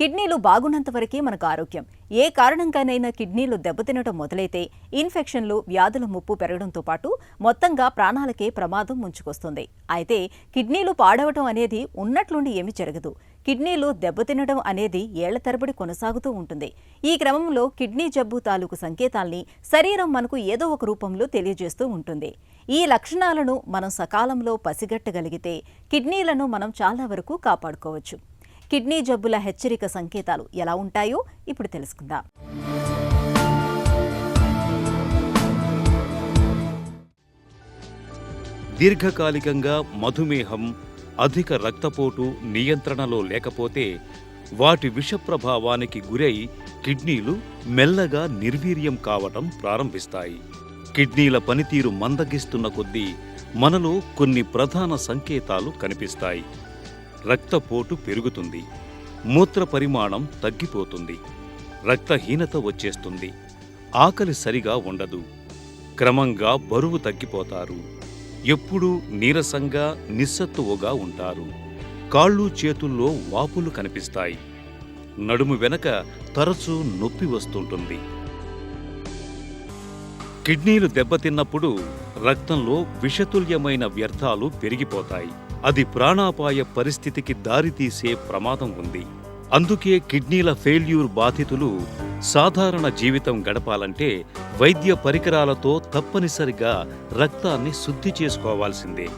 కిడ్నీలు బాగున్నంత వరకే మనకు ఆరోగ్యం. ఏ కారణంగానైనా కిడ్నీలు దెబ్బతినడం మొదలైతే ఇన్ఫెక్షన్లు, వ్యాధుల ముప్పు పెరగడంతో పాటు మొత్తంగా ప్రాణాలకే ప్రమాదం ముంచుకొస్తుంది. అయితే కిడ్నీలు పాడవటం అనేది ఉన్నట్లుండి ఏమీ జరగదు. కిడ్నీలు దెబ్బతినడం అనేది ఏళ్ల తరబడి కొనసాగుతూ ఉంటుంది. ఈ క్రమంలో కిడ్నీ జబ్బు తాలూకు సంకేతాల్ని శరీరం మనకు ఏదో ఒక రూపంలో తెలియజేస్తూ ఉంటుంది. ఈ లక్షణాలను మనం సకాలంలో పసిగట్టగలిగితే కిడ్నీలను మనం చాలా వరకు కాపాడుకోవచ్చు. కిడ్నీ జబ్బుల హెచ్చరిక సంకేతాలు ఎలా ఉంటాయో ఇప్పుడు తెలుసుకుందాం. దీర్ఘకాలికంగా మధుమేహం, అధిక రక్తపోటు నియంత్రణలో లేకపోతే వాటి విషప్రభావానికి గురై కిడ్నీలు మెల్లగా నిర్వీర్యం కావటం ప్రారంభిస్తాయి. కిడ్నీల పనితీరు మందగిస్తున్న కొద్దీ మనలో కొన్ని ప్రధాన సంకేతాలు కనిపిస్తాయి. రక్తపోటు పెరుగుతుంది, మూత్ర పరిమాణం తగ్గిపోతుంది, రక్తహీనత వచ్చేస్తుంది, ఆకలి సరిగా ఉండదు, క్రమంగా బరువు తగ్గిపోతారు, ఎప్పుడూ నీరసంగా నిస్సత్తువగా ఉంటారు, కాళ్ళు చేతుల్లో వాపులు కనిపిస్తాయి, నడుము వెనక తరచూ నొప్పి వస్తుంటుంది. కిడ్నీలు దెబ్బతిన్నప్పుడు రక్తంలో విషతుల్యమైన వ్యర్థాలు పెరిగిపోతాయి. అది ప్రాణాపాయ పరిస్థితికి దారితీసే ప్రమాదం ఉంది. అందుకే కిడ్నీల ఫెయిల్యూర్ బాధితులు సాధారణ జీవితం గడపాలంటే వైద్య పరికరాలతో తప్పనిసరిగా రక్తాన్ని శుద్ధి చేసుకోవాల్సిందే.